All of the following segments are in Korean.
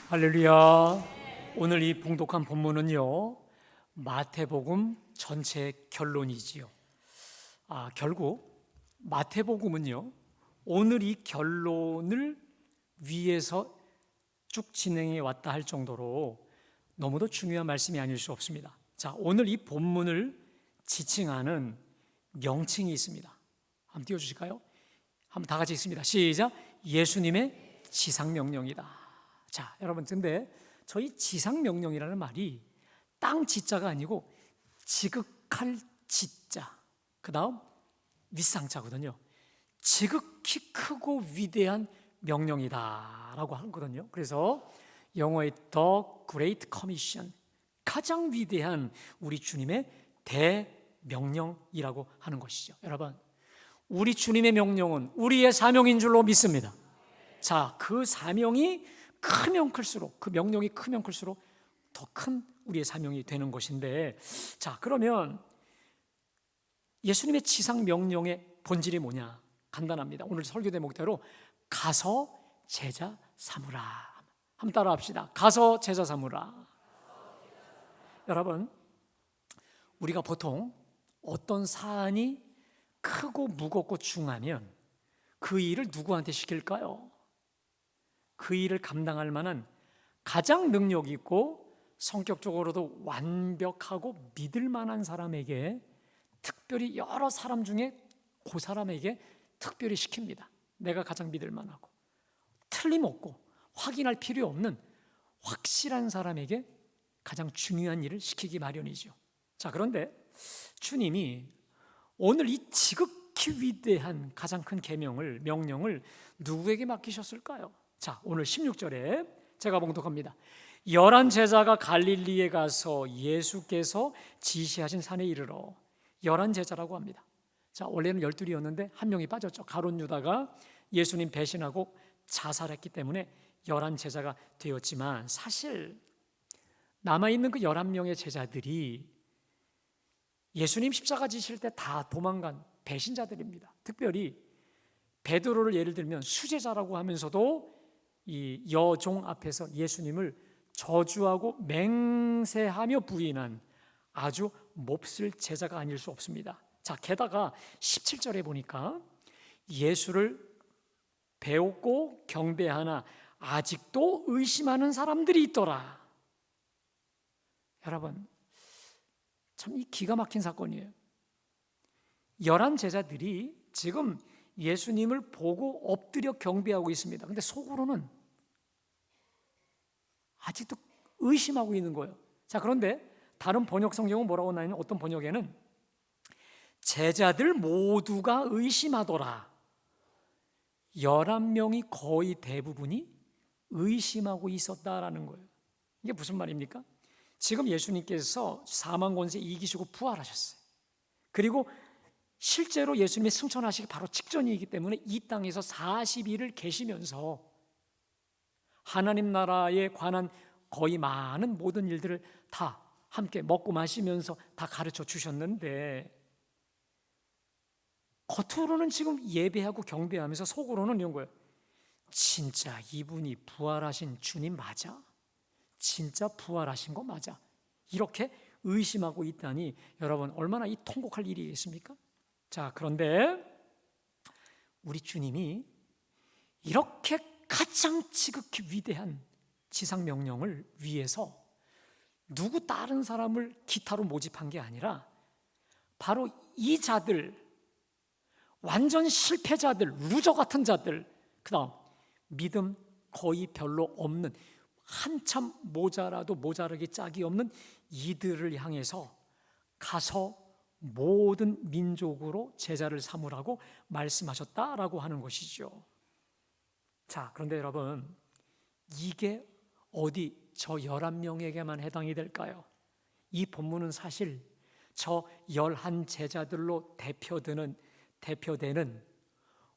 할렐루야. 오늘 이 봉독한 본문은요, 마태복음 전체의 결론이지요. 결국 마태복음은요, 오늘 이 결론을 위해서 쭉 진행해 왔다 할 정도로 너무도 중요한 말씀이 아닐 수 없습니다. 자, 오늘 이 본문을 지칭하는 명칭이 있습니다. 한번 띄워주실까요? 한번 다 같이 읽습니다. 시작. 예수님의 지상명령이다. 자, 여러분, 근데 저희 지상명령이라는 말이 땅 지자가 아니고 지극할 지자, 그 다음 윗상자거든요. 지극히 크고 위대한 명령이다라고 하거든요. 그래서 영어의 The Great Commission, 가장 위대한 우리 주님의 대명령이라고 하는 것이죠. 여러분, 우리 주님의 명령은 우리의 사명인 줄로 믿습니다. 자, 그 사명이 크면 클수록, 그 명령이 크면 클수록 더 큰 우리의 사명이 되는 것인데, 자, 그러면 예수님의 지상 명령의 본질이 뭐냐? 간단합니다. 오늘 설교 대목대로 가서 제자 삼으라. 한번 따라 합시다. 가서 제자 삼으라. 여러분, 우리가 보통 어떤 사안이 크고 무겁고 중하면 그 일을 누구한테 시킬까요? 그 일을 감당할 만한 가장 능력 있고 성격적으로도 완벽하고 믿을 만한 사람에게, 특별히 여러 사람 중에 그 사람에게 특별히 시킵니다. 내가 가장 믿을 만하고 틀림없고 확인할 필요 없는 확실한 사람에게 가장 중요한 일을 시키기 마련이죠. 자, 그런데 주님이 오늘 이 지극히 위대한 가장 큰 명령을 누구에게 맡기셨을까요? 자, 오늘 16절에 제가 봉독합니다. 11 제자가 갈릴리에 가서 예수께서 지시하신 산에 이르러. 11 제자라고 합니다. 자, 원래는 12이었는데 한 명이 빠졌죠. 가룟 유다가 예수님 배신하고 자살했기 때문에 11 제자가 되었지만, 사실 남아있는 그 11명의 제자들이 예수님 십자가 지실 때 다 도망간 배신자들입니다. 특별히 베드로를 예를 들면 수제자라고 하면서도 이 여종 앞에서 예수님을 저주하고 맹세하며 부인한 아주 몹쓸 제자가 아닐 수 없습니다. 자, 게다가 17절에 보니까 예수를 배웠고 경배하나 아직도 의심하는 사람들이 있더라. 여러분, 참 이 기가 막힌 사건이에요. 11 제자들이 지금 예수님을 보고 엎드려 경배하고 있습니다. 그런데 속으로는 아직도 의심하고 있는 거예요. 자, 그런데 다른 번역 성경은 뭐라고 나오냐면, 어떤 번역에는 제자들 모두가 의심하더라. 11명이 거의 대부분이 의심하고 있었다라는 거예요. 이게 무슨 말입니까? 지금 예수님께서 사망 권세 이기시고 부활하셨어요. 그리고 실제로 예수님이 승천하시기 바로 직전이기 때문에 이 땅에서 40일을 계시면서 하나님 나라에 관한 거의 많은 모든 일들을 다 함께 먹고 마시면서 다 가르쳐 주셨는데, 겉으로는 지금 예배하고 경배하면서 속으로는 이런 거예요. 진짜 이분이 부활하신 주님 맞아? 진짜 부활하신 거 맞아? 이렇게 의심하고 있다니, 여러분, 얼마나 이 통곡할 일이겠습니까? 자, 그런데 우리 주님이 이렇게 가장 지극히 위대한 지상명령을 위해서 누구 다른 사람을 기타로 모집한 게 아니라 바로 이 자들, 완전 실패자들, 루저 같은 자들, 그 다음 믿음 거의 별로 없는, 한참 모자라도 모자르기 짝이 없는 이들을 향해서 가서 모든 민족으로 제자를 삼으라고 말씀하셨다라고 하는 것이죠. 자, 그런데 여러분, 이게 어디 저 11명에게만 해당이 될까요? 이 본문은 사실 저 11 제자들로 대표되는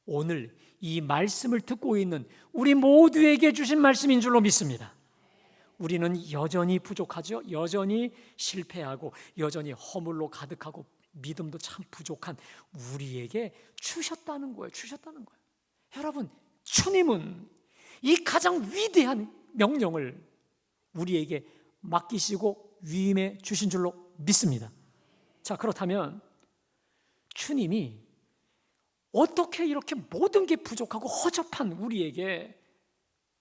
오늘 이 말씀을 듣고 있는 우리 모두에게 주신 말씀인 줄로 믿습니다. 우리는 여전히 부족하죠. 여전히 실패하고 여전히 허물로 가득하고 믿음도 참 부족한 우리에게 주셨다는 거예요. 여러분, 주님은 이 가장 위대한 명령을 우리에게 맡기시고 위임해 주신 줄로 믿습니다. 자, 그렇다면 주님이 어떻게 이렇게 모든 게 부족하고 허접한 우리에게,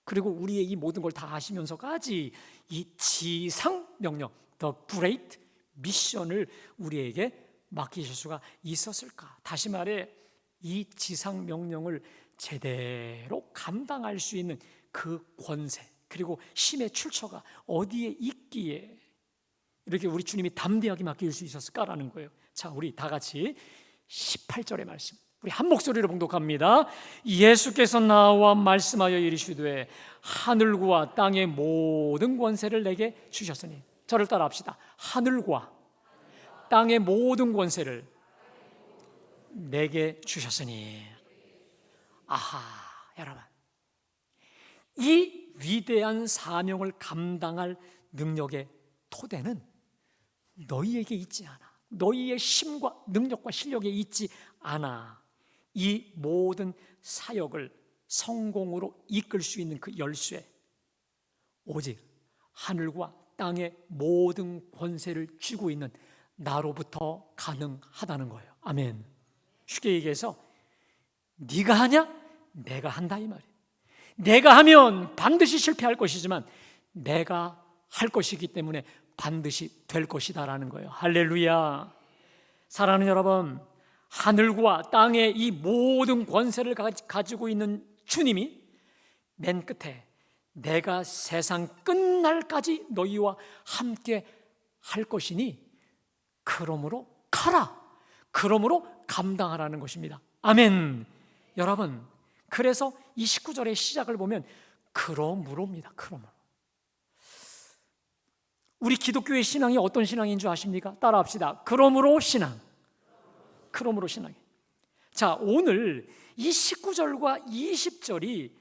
그리고 우리의 이 모든 걸 다 아시면서까지 이 지상 명령, The Great Mission을 우리에게 맡기실 수가 있었을까? 다시 말해, 이 지상 명령을 제대로 감당할 수 있는 그 권세, 그리고 힘의 출처가 어디에 있기에 이렇게 우리 주님이 담대하게 맡길 수 있었을까라는 거예요. 자, 우리 다 같이 18절의 말씀, 우리 한 목소리로 봉독합니다. 예수께서 나와 말씀하여 이르시되 하늘과 땅의 모든 권세를 내게 주셨으니. 저를 따라 합시다. 하늘과 땅의 모든 권세를 내게 주셨으니. 아하, 여러분, 이 위대한 사명을 감당할 능력의 토대는 너희에게 있지 않아. 너희의 힘과 능력과 실력에 있지 않아. 이 모든 사역을 성공으로 이끌 수 있는 그 열쇠, 오직 하늘과 땅의 모든 권세를 쥐고 있는 나로부터 가능하다는 거예요. 아멘. 쉽게 얘기해서 네가 하냐? 내가 한다 이 말이에요. 내가 하면 반드시 실패할 것이지만 내가 할 것이기 때문에 반드시 될 것이다라는 거예요. 할렐루야. 사랑하는 여러분, 하늘과 땅의 이 모든 권세를 가지고 있는 주님이 맨 끝에 내가 세상 끝날까지 너희와 함께 할 것이니 그러므로 가라, 그러므로 감당하라는 것입니다. 아멘. 여러분, 그래서 이 19절의 시작을 보면 그러므로입니다. 그러므로. 우리 기독교의 신앙이 어떤 신앙인 줄 아십니까? 따라합시다. 그러므로 신앙. 그러므로 신앙. 자, 오늘 이 19절과 20절이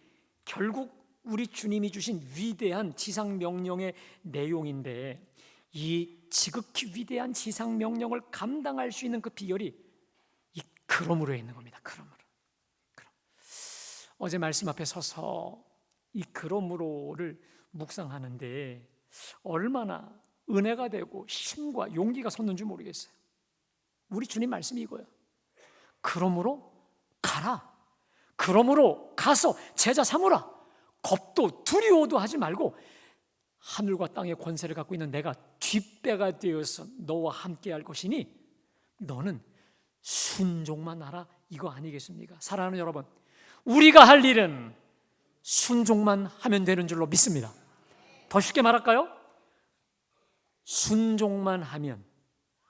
결국 우리 주님이 주신 위대한 지상명령의 내용인데, 이 지극히 위대한 지상명령을 감당할 수 있는 그 비결이 이 그러므로에 있는 겁니다. 그러므로. 어제 말씀 앞에 서서 이 그러므로를 묵상하는데 얼마나 은혜가 되고 힘과 용기가 섰는지 모르겠어요. 우리 주님 말씀이 이거예요. 그러므로 가라. 그러므로 가서 제자 삼으라. 겁도 두려워도 하지 말고 하늘과 땅의 권세를 갖고 있는 내가 뒷배가 되어서 너와 함께 할 것이니 너는 순종만 하라, 이거 아니겠습니까? 사랑하는 여러분, 우리가 할 일은 순종만 하면 되는 줄로 믿습니다. 더 쉽게 말할까요? 순종만 하면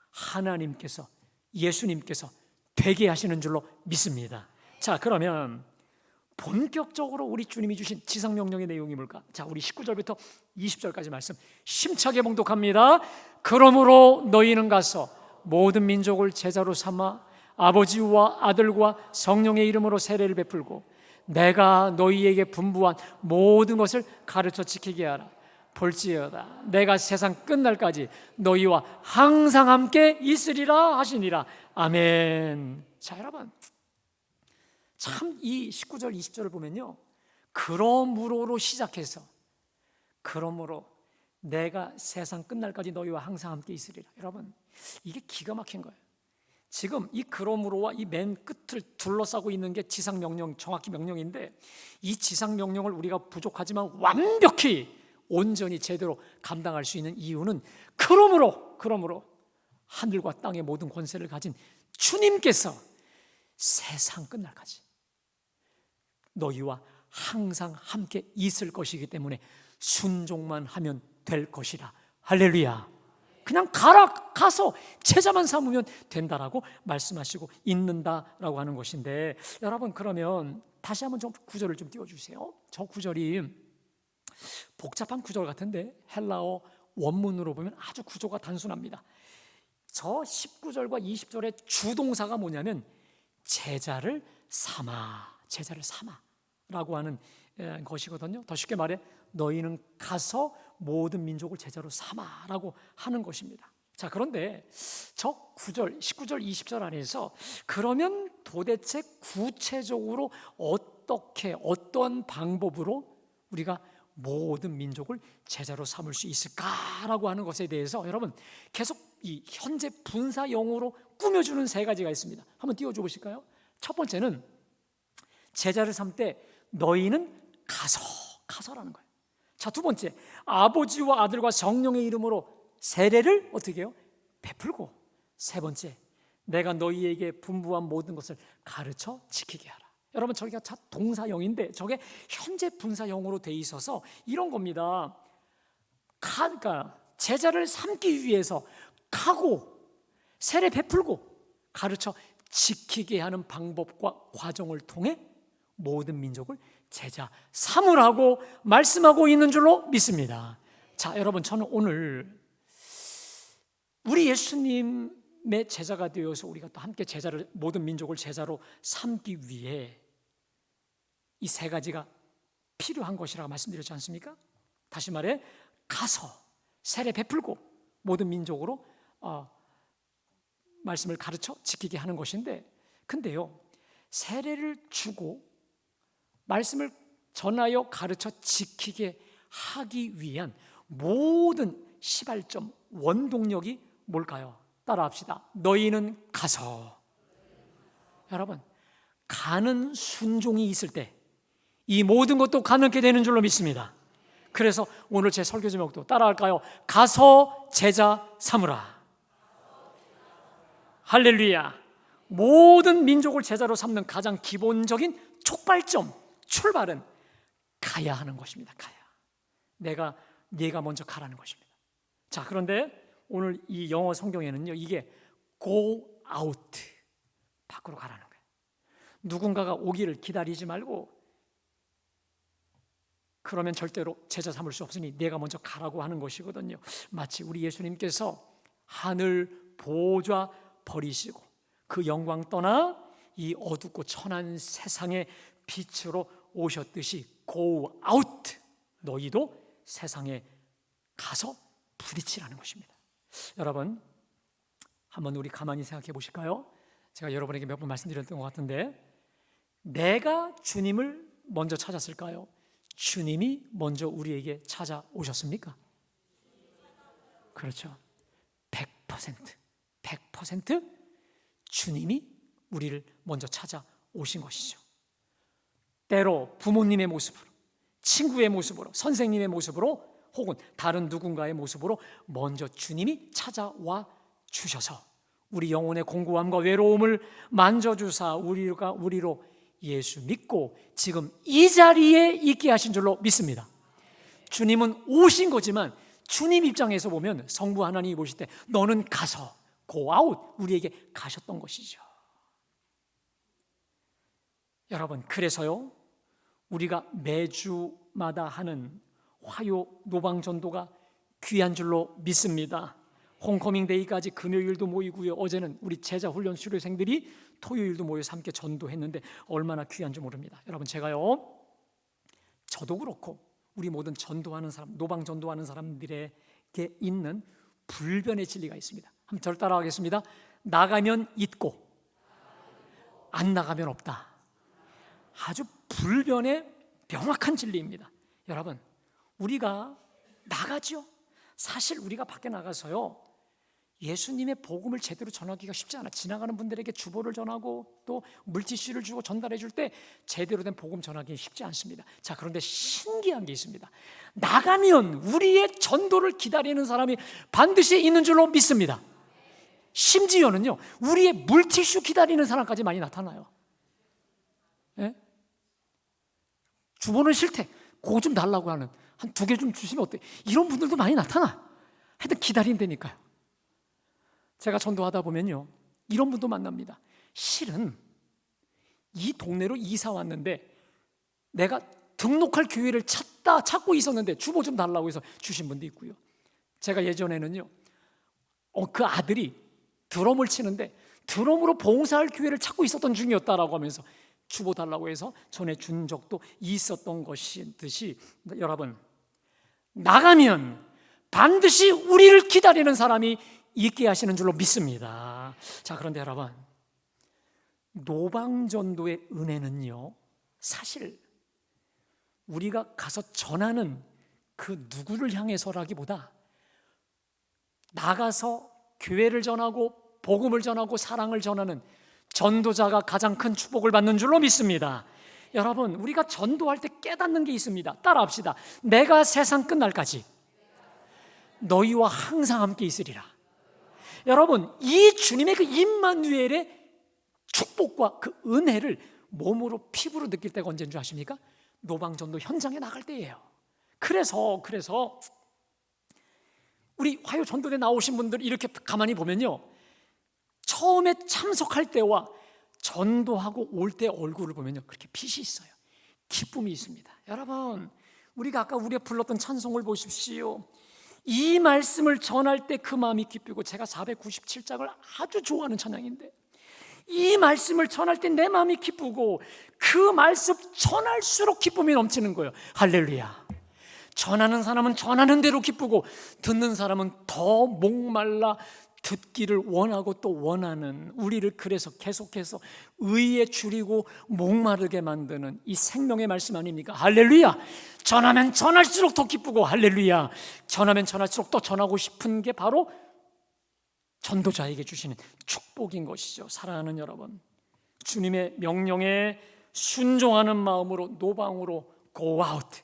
하나님께서, 예수님께서 되게 하시는 줄로 믿습니다. 자, 그러면 본격적으로 우리 주님이 주신 지상명령의 내용이 뭘까? 자, 우리 19절부터 20절까지 말씀 힘차게 봉독합니다. 그러므로 너희는 가서 모든 민족을 제자로 삼아 아버지와 아들과 성령의 이름으로 세례를 베풀고 내가 너희에게 분부한 모든 것을 가르쳐 지키게 하라. 볼지어다 내가 세상 끝날까지 너희와 항상 함께 있으리라 하시니라. 아멘. 자, 여러분, 참 이 19절 20절을 보면요, 그러므로로 시작해서 그러므로 내가 세상 끝날까지 너희와 항상 함께 있으리라. 여러분, 이게 기가 막힌 거예요. 지금 이 그러므로와 이 맨 끝을 둘러싸고 있는 게 지상명령, 정확히 명령인데, 이 지상명령을 우리가 부족하지만 완벽히 온전히 제대로 감당할 수 있는 이유는 그러므로 하늘과 땅의 모든 권세를 가진 주님께서 세상 끝날까지 너희와 항상 함께 있을 것이기 때문에 순종만 하면 될 것이라. 할렐루야. 그냥 가서 제자만 삼으면 된다라고 말씀하시고 있는다라고 하는 것인데, 여러분, 그러면 다시 한번 좀 구절을 좀 띄워주세요. 저 구절이 복잡한 구절 같은데 헬라어 원문으로 보면 아주 구조가 단순합니다. 저 19절과 20절의 주동사가 뭐냐면 제자를 삼아라고 하는 것이거든요. 더 쉽게 말해 너희는 가서 모든 민족을 제자로 삼아라고 하는 것입니다. 자, 그런데 저 9절, 19절, 20절 안에서 그러면 도대체 구체적으로 어떤 방법으로 우리가 모든 민족을 제자로 삼을 수 있을까라고 하는 것에 대해서 여러분 계속 이 현재 분사형으로 꾸며주는 세 가지가 있습니다. 한번 띄워줘 보실까요? 첫 번째는 제자를 삼을 때 너희는 가서라는 거예요. 자, 두 번째, 아버지와 아들과 성령의 이름으로 세례를 어떻게 해요? 베풀고, 세 번째, 내가 너희에게 분부한 모든 것을 가르쳐 지키게 하라. 여러분, 저기가 동사형인데 저게 현재 분사형으로 돼 있어서 이런 겁니다. 그러니까 제자를 삼기 위해서 가고 세례 베풀고 가르쳐 지키게 하는 방법과 과정을 통해 모든 민족을 제자 삼으라고 말씀하고 있는 줄로 믿습니다. 자, 여러분, 저는 오늘 우리 예수님의 제자가 되어서 우리가 또 함께 모든 민족을 제자로 삼기 위해 이 세 가지가 필요한 것이라고 말씀드렸지 않습니까? 다시 말해, 가서 세례 베풀고 모든 민족으로 말씀을 가르쳐 지키게 하는 것인데, 근데요, 세례를 주고 말씀을 전하여 가르쳐 지키게 하기 위한 모든 시발점, 원동력이 뭘까요? 따라합시다. 너희는 가서. 여러분, 가는 순종이 있을 때 이 모든 것도 가능하게 되는 줄로 믿습니다. 그래서 오늘 제 설교 제목도 따라할까요? 가서 제자 삼으라. 할렐루야. 모든 민족을 제자로 삼는 가장 기본적인 촉발점, 출발은 가야 하는 것입니다. 가야. 네가 먼저 가라는 것입니다. 자, 그런데 오늘 이 영어 성경에는요, 이게 go out, 밖으로 가라는 거예요. 누군가가 오기를 기다리지 말고, 그러면 절대로 제자 삼을 수 없으니 네가 먼저 가라고 하는 것이거든요. 마치 우리 예수님께서 하늘 보좌 버리시고 그 영광 떠나 이 어둡고 천한 세상의 빛으로 오셨듯이 go out, 너희도 세상에 가서 부딪히라는 것입니다. 여러분, 한번 우리 가만히 생각해 보실까요? 제가 여러분에게 몇 번 말씀드렸던 것 같은데, 내가 주님을 먼저 찾았을까요? 주님이 먼저 우리에게 찾아오셨습니까? 그렇죠. 100% 주님이 우리를 먼저 찾아오신 것이죠. 때로 부모님의 모습으로, 친구의 모습으로, 선생님의 모습으로, 혹은 다른 누군가의 모습으로 먼저 주님이 찾아와 주셔서 우리 영혼의 공고함과 외로움을 만져주사 우리로 예수 믿고 지금 이 자리에 있게 하신 줄로 믿습니다. 주님은 오신 거지만 주님 입장에서 보면 성부 하나님이 보실 때 너는 가서, go out, 우리에게 가셨던 것이죠. 여러분, 그래서요, 우리가 매주마다 하는 화요 노방전도가 귀한 줄로 믿습니다. 홈커밍 데이까지 금요일도 모이고요, 어제는 우리 제자훈련 수료생들이 토요일도 모여서 함께 전도했는데 얼마나 귀한지 모릅니다. 여러분, 제가요, 저도 그렇고 우리 모든 전도하는 사람, 노방 전도하는 사람들에게 있는 불변의 진리가 있습니다. 한번 저를 따라하겠습니다. 나가면 있고 안 나가면 없다. 아주 불변의 명확한 진리입니다. 여러분, 우리가 나가죠. 사실 우리가 밖에 나가서요, 예수님의 복음을 제대로 전하기가 쉽지 않아. 지나가는 분들에게 주보를 전하고 또 물티슈를 주고 전달해 줄 때 제대로 된 복음 전하기는 쉽지 않습니다. 자, 그런데 신기한 게 있습니다. 나가면 우리의 전도를 기다리는 사람이 반드시 있는 줄로 믿습니다. 심지어는요, 우리의 물티슈 기다리는 사람까지 많이 나타나요. 예? 주보는 싫대. 그거 좀 달라고 하는, 한 2개 좀 주시면 어때? 이런 분들도 많이 나타나. 하여튼 기다린다니까요. 제가 전도하다 보면요, 이런 분도 만납니다. 실은 이 동네로 이사 왔는데 내가 등록할 교회를 찾고 있었는데 주보 좀 달라고 해서 주신 분도 있고요. 제가 예전에는요, 그 아들이 드럼을 치는데 드럼으로 봉사할 교회를 찾고 있었던 중이었다라고 하면서 주보 달라고 해서 전해준 적도 있었던 것이듯이, 여러분, 나가면 반드시 우리를 기다리는 사람이 있게 하시는 줄로 믿습니다. 자, 그런데 여러분, 노방전도의 은혜는요, 사실 우리가 가서 전하는 그 누구를 향해서라기보다 나가서 교회를 전하고 복음을 전하고 사랑을 전하는 전도자가 가장 큰 축복을 받는 줄로 믿습니다. 여러분, 우리가 전도할 때 깨닫는 게 있습니다. 따라합시다. 내가 세상 끝날까지 너희와 항상 함께 있으리라. 여러분, 이 주님의 그 임마누엘의 축복과 그 은혜를 몸으로 피부로 느낄 때가 언제인 줄 아십니까? 노방전도 현장에 나갈 때예요. 그래서 우리 화요 전도대 나오신 분들 이렇게 가만히 보면요, 처음에 참석할 때와 전도하고 올 때 얼굴을 보면요, 그렇게 빛이 있어요. 기쁨이 있습니다. 여러분, 우리가 아까 우리가 불렀던 찬송을 보십시오. 이 말씀을 전할 때 그 마음이 기쁘고, 제가 497장을 아주 좋아하는 찬양인데, 이 말씀을 전할 때 내 마음이 기쁘고, 그 말씀 전할수록 기쁨이 넘치는 거예요. 할렐루야. 전하는 사람은 전하는 대로 기쁘고, 듣는 사람은 더 목말라 듣기를 원하고 또 원하는, 우리를 그래서 계속해서 의에 줄이고 목마르게 만드는 이 생명의 말씀 아닙니까? 할렐루야. 전하면 전할수록 더 기쁘고, 할렐루야, 전하면 전할수록 또 전하고 싶은 게 바로 전도자에게 주시는 축복인 것이죠. 사랑하는 여러분, 주님의 명령에 순종하는 마음으로 노방으로 go out,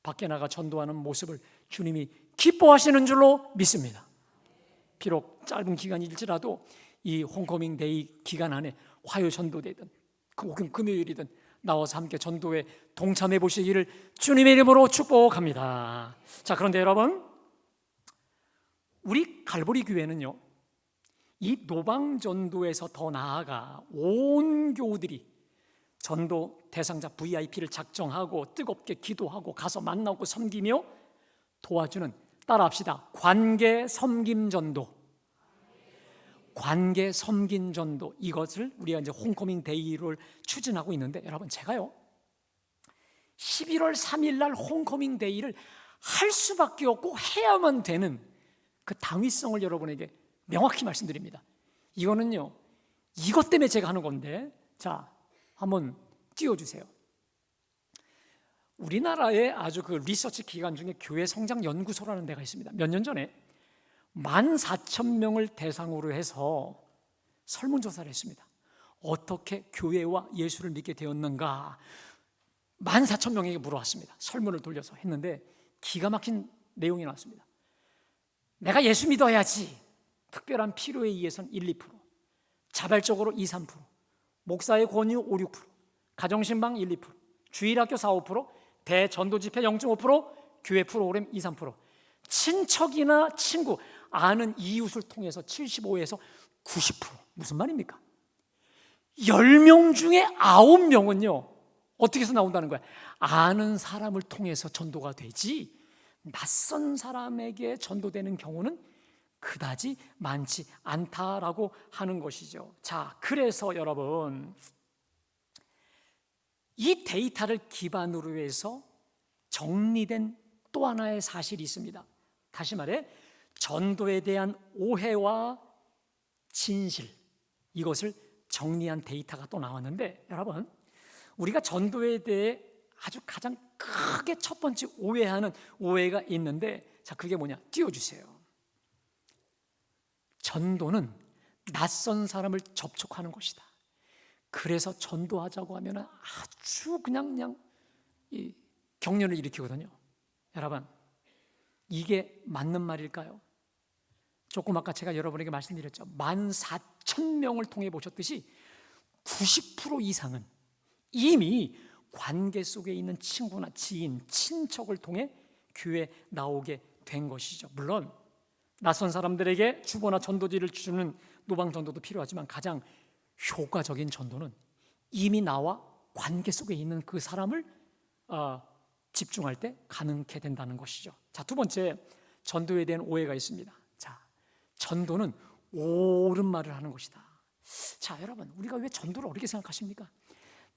밖에 나가 전도하는 모습을 주님이 기뻐하시는 줄로 믿습니다. 비록 짧은 기간일지라도 이 홈커밍 데이 기간 안에 화요 전도되든 혹은 금요일이든 나와서 함께 전도에 동참해 보시기를 주님의 이름으로 축복합니다. 자, 그런데 여러분, 우리 갈보리 교회는요, 이 노방 전도에서 더 나아가 온 교우들이 전도 대상자 VIP를 작정하고 뜨겁게 기도하고 가서 만나고 섬기며 도와주는, 따라합시다, 관계 섬김 전도, 관계 섬김 전도, 이것을 우리가 이제 홈커밍 데이를 추진하고 있는데, 여러분, 제가요 11월 3일 날 홈커밍 데이를 할 수밖에 없고 해야만 되는 그 당위성을 여러분에게 명확히 말씀드립니다. 이거는요, 이것 때문에 제가 하는 건데, 자, 한번 띄워주세요. 우리나라에 아주 그 리서치 기관 중에 교회 성장 연구소라는 데가 있습니다. 몇 년 전에 14,000명을 대상으로 해서 설문조사를 했습니다. 어떻게 교회와 예수를 믿게 되었는가 14,000명에게 물어봤습니다. 설문을 돌려서 했는데 기가 막힌 내용이 나왔습니다. 내가 예수 믿어야지, 특별한 필요에 의해서는 1, 2%, 자발적으로 2, 3%, 목사의 권유 5, 6%, 가정신방 1, 2%, 주일학교 4, 5%, 대전도집회 0.5%, 교회 프로그램 2, 3%, 친척이나 친구, 아는 이웃을 통해서 75에서 90%. 무슨 말입니까? 10명 중에 9명은요 어떻게 해서 나온다는 거야? 아는 사람을 통해서 전도가 되지, 낯선 사람에게 전도되는 경우는 그다지 많지 않다라고 하는 것이죠. 자, 그래서 여러분, 이 데이터를 기반으로 해서 정리된 또 하나의 사실이 있습니다. 다시 말해, 전도에 대한 오해와 진실, 이것을 정리한 데이터가 또 나왔는데, 여러분, 우리가 전도에 대해 아주 가장 크게 첫 번째 오해하는 오해가 있는데, 자, 그게 뭐냐? 띄워주세요. 전도는 낯선 사람을 접촉하는 것이다. 그래서 전도하자고 하면 아주 그냥 이 격려를 일으키거든요. 여러분, 이게 맞는 말일까요? 조금 아까 제가 여러분에게 말씀드렸죠. 14,000명을 통해 보셨듯이 90% 이상은 이미 관계 속에 있는 친구나 지인, 친척을 통해 교회에 나오게 된 것이죠. 물론 낯선 사람들에게 주보나 전도지를 주는 노방 전도도 필요하지만 가장 효과적인 전도는 이미 나와 관계 속에 있는 그 사람을 집중할 때 가능케 된다는 것이죠. 자, 두 번째, 전도에 대한 오해가 있습니다. 자, 전도는 옳은 말을 하는 것이다. 자, 여러분, 우리가 왜 전도를 어렵게 생각하십니까?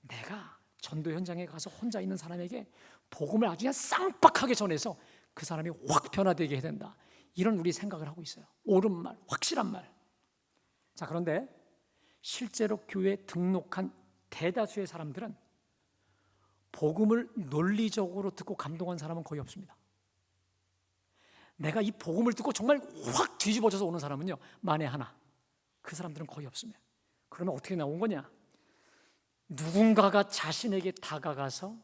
내가 전도 현장에 가서 혼자 있는 사람에게 복음을 아주 그냥 쌍박하게 전해서 그 사람이 확 변화되게 해야 된다, 이런 우리 생각을 하고 있어요. 옳은 말, 확실한 말. 자, 그런데 실제로 교회에 등록한 대다수의 사람들은 복음을 논리적으로 듣고 감동한 사람은 거의 없습니다. 내가 이 복음을 듣고 정말 확 뒤집어져서 오는 사람은요, 만에 하나. 그 사람들은 거의 없습니다. 그러면 어떻게 나온 거냐? 누군가가 자신에게 다가가서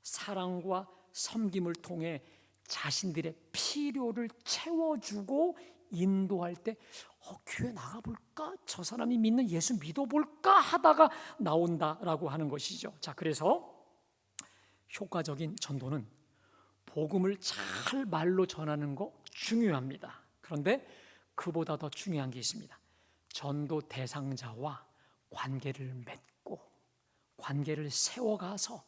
사랑과 섬김을 통해 자신들의 필요를 채워주고 인도할 때 교회 나가볼까? 저 사람이 믿는 예수 믿어볼까? 하다가 나온다라고 하는 것이죠. 자, 그래서 효과적인 전도는 복음을 잘 말로 전하는 거 중요합니다. 그런데 그보다 더 중요한 게 있습니다. 전도 대상자와 관계를 맺고 관계를 세워가서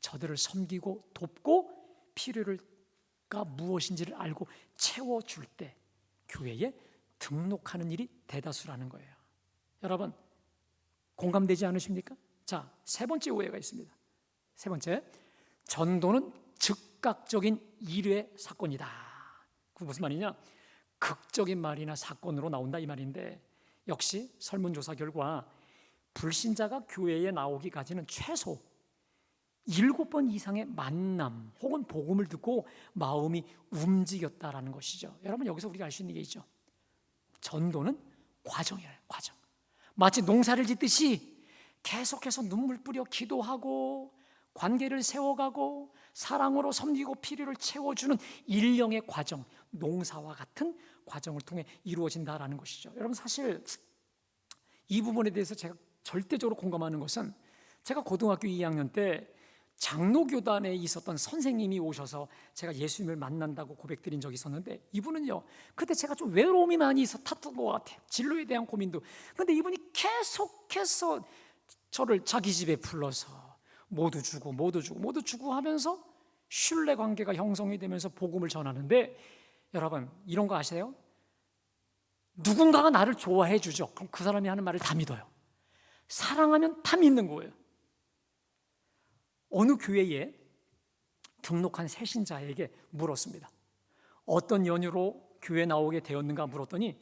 저들을 섬기고 돕고 필요가 무엇인지를 알고 채워줄 때 교회에 등록하는 일이 대다수라는 거예요. 여러분, 공감되지 않으십니까? 자, 세 번째 오해가 있습니다. 세 번째, 전도는 즉각적인 일회 사건이다. 그게 무슨 말이냐? 극적인 말이나 사건으로 나온다 이 말인데, 역시 설문조사 결과 불신자가 교회에 나오기까지는 최소 7번 이상의 만남 혹은 복음을 듣고 마음이 움직였다라는 것이죠. 여러분, 여기서 우리가 알 수 있는 게 있죠. 전도는 과정이에요. 과정. 마치 농사를 짓듯이 계속해서 눈물 뿌려 기도하고 관계를 세워가고 사랑으로 섬기고 필요를 채워주는 일령의 과정, 농사와 같은 과정을 통해 이루어진다라는 것이죠. 여러분, 사실 이 부분에 대해서 제가 절대적으로 공감하는 것은, 제가 고등학교 2학년 때 장로교단에 있었던 선생님이 오셔서 제가 예수님을 만난다고 고백드린 적이 있었는데, 이분은요, 그때 제가 좀 외로움이 많이 있어 탔던 것 같아요. 진로에 대한 고민도. 근데 이분이 계속해서 저를 자기 집에 불러서 모두 주고 하면서 신뢰 관계가 형성이 되면서 복음을 전하는데, 여러분, 이런 거 아세요? 누군가가 나를 좋아해 주죠. 그럼 그 사람이 하는 말을 다 믿어요. 사랑하면 다 믿는 거예요. 어느 교회에 등록한 새신자에게 물었습니다. 어떤 연유로 교회에 나오게 되었는가 물었더니,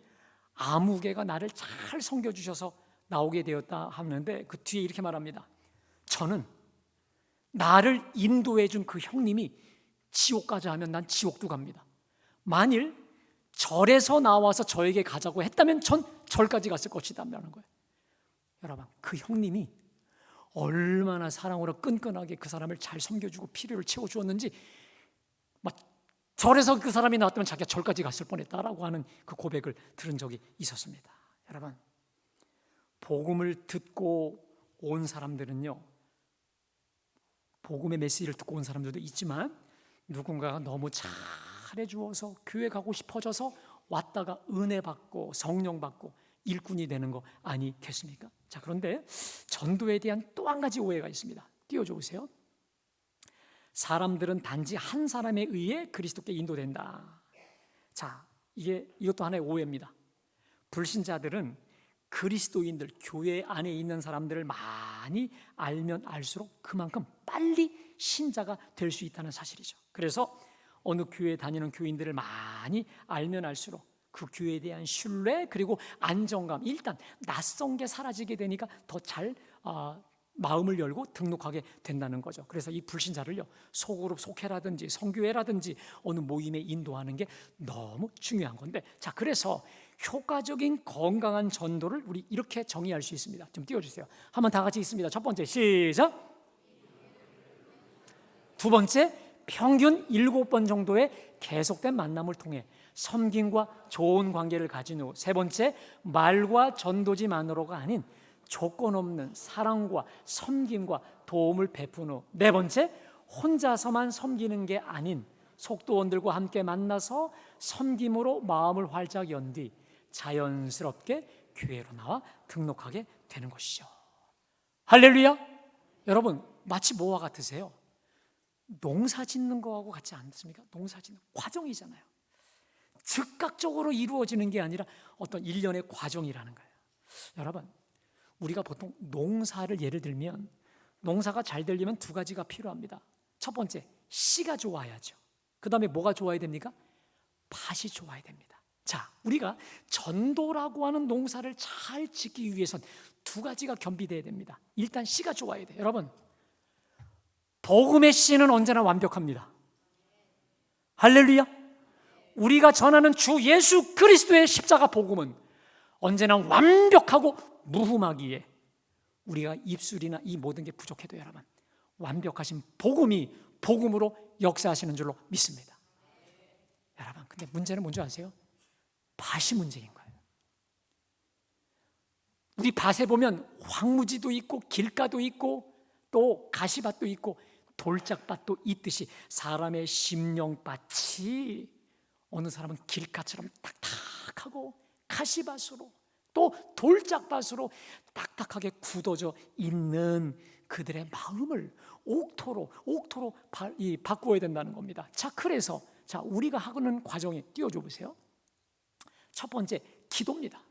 아무개가 나를 잘 섬겨주셔서 나오게 되었다 하는데, 그 뒤에 이렇게 말합니다. 저는 나를 인도해 준 그 형님이 지옥 가자 하면 난 지옥도 갑니다. 만일 절에서 나와서 저에게 가자고 했다면 전 절까지 갔을 것이다 라는 거예요. 여러분, 그 형님이 얼마나 사랑으로 끈끈하게 그 사람을 잘 섬겨주고 필요를 채워주었는지, 막 절에서 그 사람이 나왔다면 자기가 절까지 갔을 뻔했다라고 하는 그 고백을 들은 적이 있었습니다. 여러분, 복음을 듣고 온 사람들은요, 복음의 메시지를 듣고 온 사람들도 있지만, 누군가가 너무 잘해 주어서 교회 가고 싶어져서 왔다가 은혜 받고 성령 받고 일꾼이 되는 거 아니겠습니까? 자, 그런데 전도에 대한 또 한 가지 오해가 있습니다. 띄워줘 보세요. 사람들은 단지 한 사람에 의해 그리스도께 인도된다. 자, 이것도 하나의 오해입니다. 불신자들은 그리스도인들, 교회 안에 있는 사람들을 많이 알면 알수록 그만큼 빨리 신자가 될 수 있다는 사실이죠. 그래서 어느 교회에 다니는 교인들을 많이 알면 알수록 그 교회에 대한 신뢰 그리고 안정감, 일단 낯선 게 사라지게 되니까 더 잘 마음을 열고 등록하게 된다는 거죠. 그래서 이 불신자를요, 소그룹 속회라든지 성교회라든지 어느 모임에 인도하는 게 너무 중요한 건데, 자, 그래서 효과적인 건강한 전도를 우리 이렇게 정의할 수 있습니다. 좀 띄워주세요. 한번 다 같이 있습니다. 첫 번째, 시작. 두 번째, 평균 7번 정도의 계속된 만남을 통해 섬김과 좋은 관계를 가진 후, 세 번째, 말과 전도지만으로가 아닌 조건 없는 사랑과 섬김과 도움을 베푼 후, 네 번째, 혼자서만 섬기는 게 아닌 속도원들과 함께 만나서 섬김으로 마음을 활짝 연 뒤 자연스럽게 교회로 나와 등록하게 되는 것이죠. 할렐루야! 여러분, 마치 뭐와 같으세요? 농사 짓는 거하고 같지 않습니까? 농사 짓는 과정이잖아요. 즉각적으로 이루어지는 게 아니라 어떤 일련의 과정이라는 거예요. 여러분, 우리가 보통 농사를 예를 들면, 농사가 잘 되려면 두 가지가 필요합니다. 첫 번째, 씨가 좋아야죠. 그 다음에 뭐가 좋아야 됩니까? 밭이 좋아야 됩니다. 자, 우리가 전도라고 하는 농사를 잘 짓기 위해선 두 가지가 겸비돼야 됩니다. 일단 씨가 좋아야 돼요. 여러분, 복음의 씨는 언제나 완벽합니다. 할렐루야! 우리가 전하는 주 예수 그리스도의 십자가 복음은 언제나 완벽하고 무흠하기에 우리가 입술이나 이 모든 게 부족해도 여러분, 완벽하신 복음이 복음으로 역사하시는 줄로 믿습니다. 여러분, 근데 문제는 뭔지 아세요? 밭이 문제인 거예요. 우리 밭에 보면 황무지도 있고 길가도 있고 또 가시밭도 있고 돌짝밭도 있듯이 사람의 심령밭이 어느 사람은 길가처럼 딱딱하고 가시밭으로 또 돌짝밭으로 딱딱하게 굳어져 있는 그들의 마음을 옥토로 바꾸어야 된다는 겁니다. 자, 그래서 우리가 하는 과정에 띄워줘 보세요. 첫 번째, 기도입니다.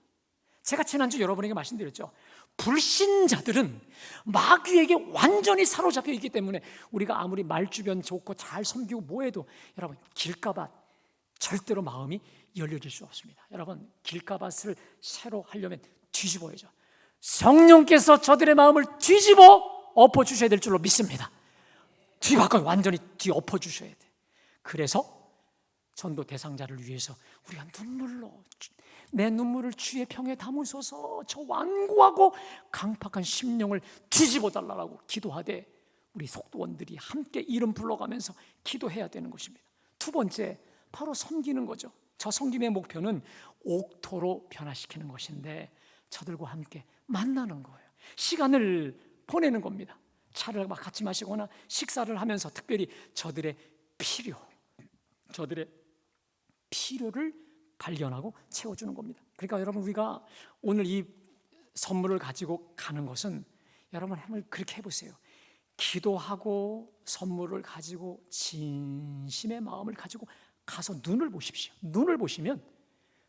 제가 지난주 여러분에게 말씀드렸죠. 불신자들은 마귀에게 완전히 사로잡혀 있기 때문에 우리가 아무리 말주변 좋고 잘 섬기고 뭐해도 여러분, 길가밭 절대로 마음이 열려질 수 없습니다. 여러분, 길가밭을 새로 하려면 뒤집어야죠. 성령께서 저들의 마음을 뒤집어 엎어주셔야 될 줄로 믿습니다. 뒤바꿔 완전히 뒤엎어 주셔야 돼. 그래서 전도 대상자를 위해서 우리가 내 눈물을 주의 병에 담으소서, 저 완고하고 강팍한 심령을 뒤집어 달라고 기도하되 우리 속도원들이 함께 이름 불러가면서 기도해야 되는 것입니다. 두 번째, 바로 섬기는 거죠. 저 섬김의 목표는 옥토로 변화시키는 것인데 저들과 함께 만나는 거예요. 시간을 보내는 겁니다. 차를 같이 마시거나 식사를 하면서 특별히 저들의 필요를 발견하고 채워주는 겁니다. 그러니까 여러분, 우리가 오늘 이 선물을 가지고 가는 것은 여러분 한번 그렇게 해보세요. 기도하고 선물을 가지고 진심의 마음을 가지고 가서 눈을 보십시오. 눈을 보시면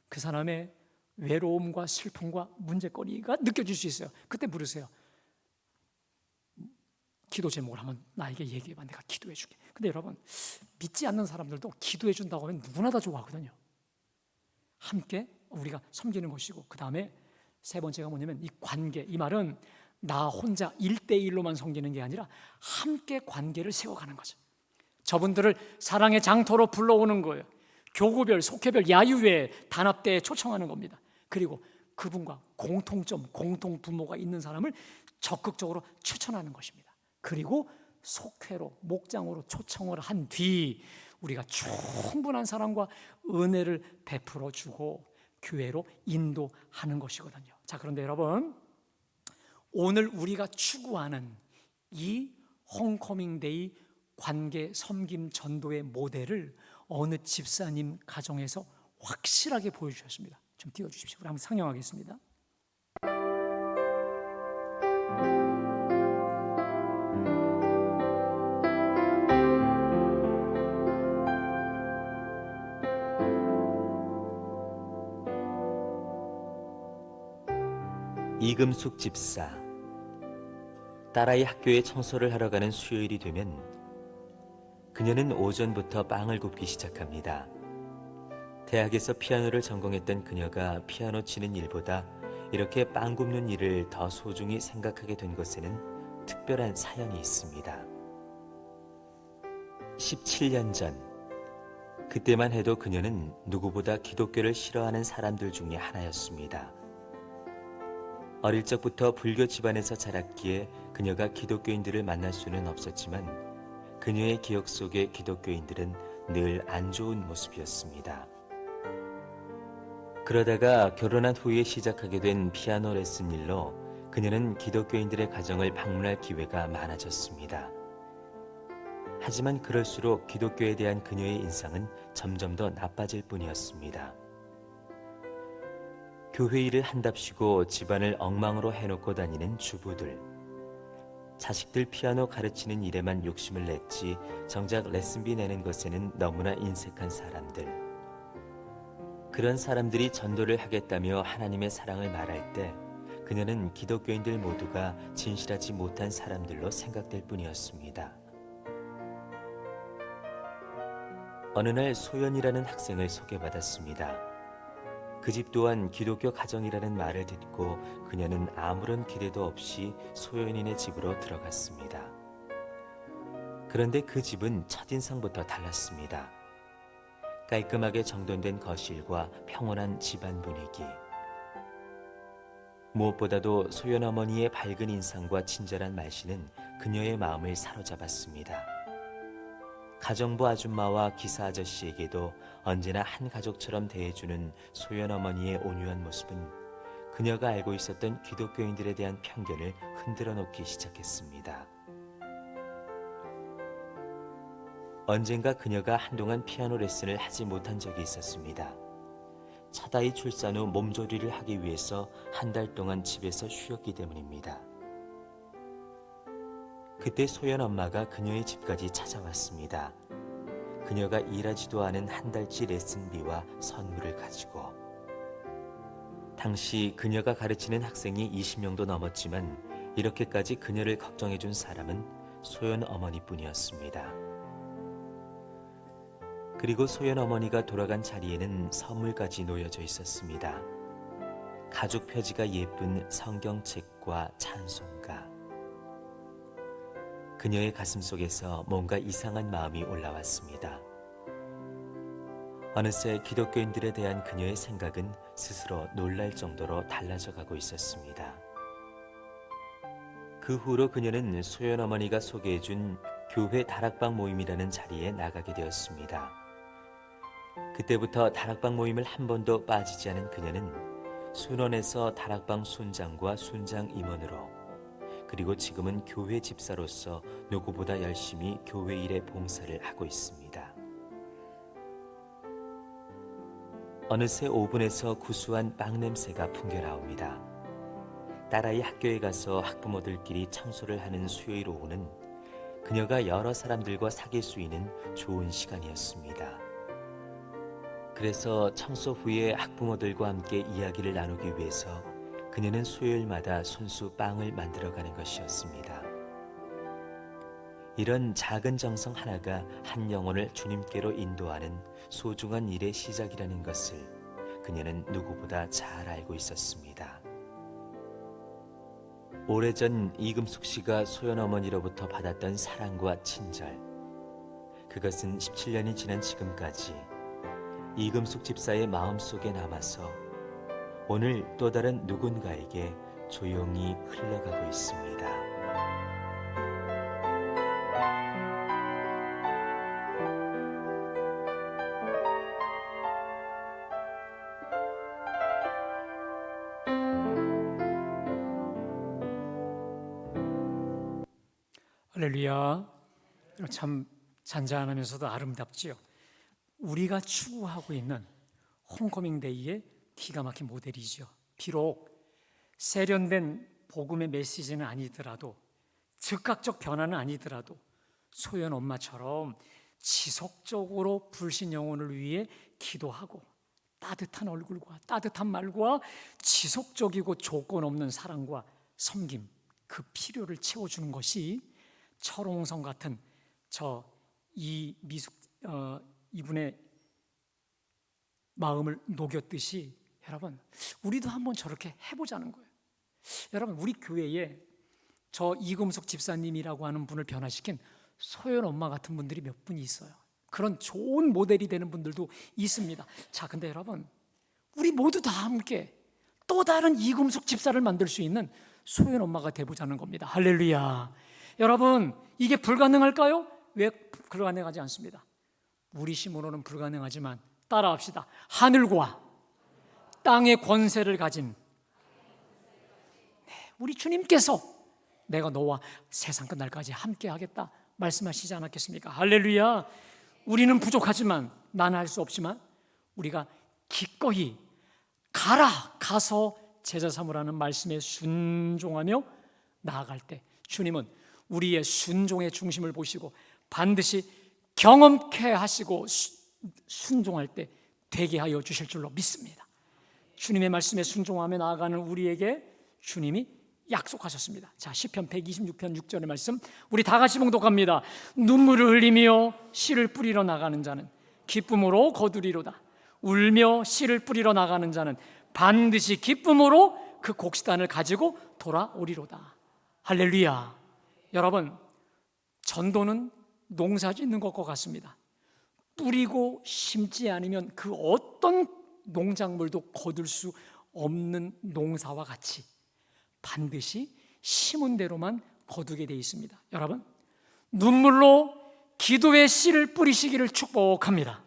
그 사람의 외로움과 슬픔과 문제거리가 느껴질 수 있어요. 그때 물으세요. 기도 제목을 한번 나에게 얘기해봐. 내가 기도해 줄게. 근데 여러분, 믿지 않는 사람들도 기도해 준다고 하면 누구나 다 좋아하거든요. 함께 우리가 섬기는 것이고, 그 다음에 세 번째가 뭐냐면 이 관계. 이 말은 나 혼자 1대1로만 섬기는 게 아니라 함께 관계를 세워가는 거죠. 저분들을 사랑의 장터로 불러오는 거예요. 교구별, 속회별, 야유회, 단합대에 초청하는 겁니다. 그리고 그분과 공통점, 공통 부모가 있는 사람을 적극적으로 추천하는 것입니다. 그리고 속회로, 목장으로 초청을 한 뒤 우리가 충분한 사랑과 은혜를 베풀어 주고 교회로 인도하는 것이거든요. 자, 그런데 여러분, 오늘 우리가 추구하는 이 홈커밍데이 관계 섬김 전도의 모델을 어느 집사님 가정에서 확실하게 보여주셨습니다. 좀 띄워주십시오. 우리 한번 상영하겠습니다. 이금숙 집사. 딸아이 학교에 청소를 하러 가는 수요일이 되면 그녀는 오전부터 빵을 굽기 시작합니다. 대학에서 피아노를 전공했던 그녀가 피아노 치는 일보다 이렇게 빵 굽는 일을 더 소중히 생각하게 된 것에는 특별한 사연이 있습니다. 17년 전, 그때만 해도 그녀는 누구보다 기독교를 싫어하는 사람들 중에 하나였습니다. 어릴 적부터 불교 집안에서 자랐기에 그녀가 기독교인들을 만날 수는 없었지만 그녀의 기억 속의 기독교인들은 늘 안 좋은 모습이었습니다. 그러다가 결혼한 후에 시작하게 된 피아노 레슨 일로 그녀는 기독교인들의 가정을 방문할 기회가 많아졌습니다. 하지만 그럴수록 기독교에 대한 그녀의 인상은 점점 더 나빠질 뿐이었습니다. 교회 일을 한답시고 집안을 엉망으로 해놓고 다니는 주부들, 자식들 피아노 가르치는 일에만 욕심을 냈지 정작 레슨비 내는 것에는 너무나 인색한 사람들, 그런 사람들이 전도를 하겠다며 하나님의 사랑을 말할 때 그녀는 기독교인들 모두가 진실하지 못한 사람들로 생각될 뿐이었습니다. 어느 날 소연이라는 학생을 소개받았습니다. 그 집 또한 기독교 가정이라는 말을 듣고 그녀는 아무런 기대도 없이 소연이네 집으로 깔끔하게 정돈된 거실과 평온한 집안 분위기. 무엇보다도 소연 어머니의 밝은 인상과 친절한 말씨는 그녀의 마음을 사로잡았습니다. 가정부 아줌마와 기사 아저씨에게도 언제나 한 가족처럼 대해주는 소연 어머니의 온유한 모습은 그녀가 알고 있었던 기독교인들에 대한 편견을 흔들어 놓기 시작했습니다. 언젠가 그녀가 한동안 피아노 레슨을 하지 못한 적이 있었습니다. 첫 아이 출산 후 몸조리를 하기 위해서 한 달 동안 집에서 쉬었기 때문입니다. 그때 소연 엄마가 그녀의 집까지 찾아왔습니다. 그녀가 일하지도 않은 한 달치 레슨비와 선물을 가지고. 당시 그녀가 가르치는 학생이 20명도 넘었지만 이렇게까지 그녀를 걱정해준 사람은 소연 어머니뿐이었습니다. 그리고 소연 어머니가 돌아간 자리에는 선물까지 놓여져 있었습니다. 가죽 표지가 예쁜 성경책과 찬송가. 그녀의 가슴 속에서 뭔가 이상한 마음이 올라왔습니다. 어느새 기독교인들에 대한 그녀의 생각은 스스로 놀랄 정도로 달라져 가고 있었습니다. 그 후로 그녀는 소연 어머니가 소개해준 교회 다락방 모임이라는 자리에 나가게 되었습니다. 그때부터 다락방 모임을 한 번도 빠지지 않은 그녀는 순원에서 다락방 순장과 순장 임원으로, 그리고 지금은 교회 집사로서 누구보다 열심히 교회 일에 봉사를 하고 있습니다. 어느새 오븐에서 구수한 빵 냄새가 풍겨나옵니다. 딸아이 학교에 가서 학부모들끼리 청소를 하는 수요일 오후는 그녀가 여러 사람들과 사귈 수 있는 좋은 시간이었습니다. 그래서 청소 후에 학부모들과 함께 이야기를 나누기 위해서 그녀는 수요일마다 손수 빵을 만들어가는 것이었습니다. 이런 작은 정성 하나가 한 영혼을 주님께로 인도하는 소중한 일의 시작이라는 것을 그녀는 누구보다 잘 알고 있었습니다. 오래전 이금숙 씨가 소연 어머니로부터 받았던 사랑과 친절, 그것은 17년이 지난 지금까지 이금숙 집사의 마음속에 남아서 오늘 또 다른 누군가에게 조용히 흘러가고 있습니다. 할렐루야. 참 잔잔하면서도 아름답지요. 우리가 추구하고 있는 홈커밍 데이의 기가 막힌 모델이죠. 비록 세련된 복음의 메시지는 아니더라도, 즉각적 변화는 아니더라도 소연 엄마처럼 지속적으로 불신 영혼을 위해 기도하고 따뜻한 얼굴과 따뜻한 말과 지속적이고 조건 없는 사랑과 섬김, 그 필요를 채워주는 것이 철옹성 같은 이분의 마음을 녹였듯이, 여러분 우리도 한번 저렇게 해보자는 거예요. 여러분 우리 교회에 저 이금숙 집사님이라고 하는 분을 변화시킨 소연 엄마 같은 분들이 몇 분이 있어요. 그런 좋은 모델이 되는 분들도 있습니다. 자, 근데 여러분 우리 모두 다 함께 또 다른 이금숙 집사를 만들 수 있는 소연 엄마가 되보자는 겁니다. 할렐루야. 여러분 이게 불가능할까요? 왜 불가능하지 않습니다. 우리 힘으로는 불가능하지만 따라합시다. 하늘과 땅의 권세를 가진 우리 주님께서 내가 너와 세상 끝날까지 함께 하겠다 말씀하시지 않았겠습니까? 할렐루야. 우리는 부족하지만, 나는 할 수 없지만 우리가 기꺼이 가서 제자 삼으라는 말씀에 순종하며 나아갈 때 주님은 우리의 순종의 중심을 보시고 반드시 경험케 하시고 순종할 때 되게 하여 주실 줄로 믿습니다. 주님의 말씀에 순종하며 나아가는 우리에게 주님이 약속하셨습니다. 자, 시편 126편 6절의 말씀 우리 다 같이 봉독합니다. 눈물을 흘리며 씨를 뿌리러 나가는 자는 기쁨으로 거두리로다. 울며 씨를 뿌리러 나가는 자는 반드시 기쁨으로 그 곡식단을 가지고 돌아오리로다. 할렐루야. 여러분, 전도는 농사 짓는 것과 같습니다. 뿌리고 심지 않으면 그 어떤 농작물도 거둘 수 없는 농사와 같이 반드시 심은 대로만 거두게 되어 있습니다. 여러분, 눈물로 기도의 씨를 뿌리시기를 축복합니다.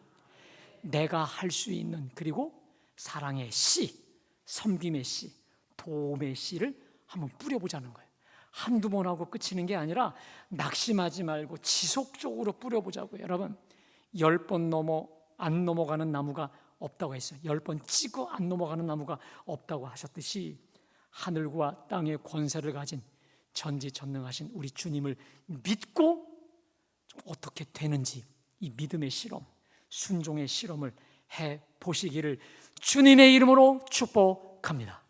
내가 할 수 있는, 그리고 사랑의 씨, 섬김의 씨, 도움의 씨를 한번 뿌려보자는 거예요. 한두 번 하고 끝이는 게 아니라 낙심하지 말고 지속적으로 뿌려보자고요. 여러분, 10번 넘어 안 넘어가는 나무가 없다고 했어요. 10번 찍어 안 넘어가는 나무가 없다고 하셨듯이 하늘과 땅의 권세를 가진 전지전능하신 우리 주님을 믿고 어떻게 되는지 이 믿음의 실험, 순종의 실험을 해 보시기를 주님의 이름으로 축복합니다.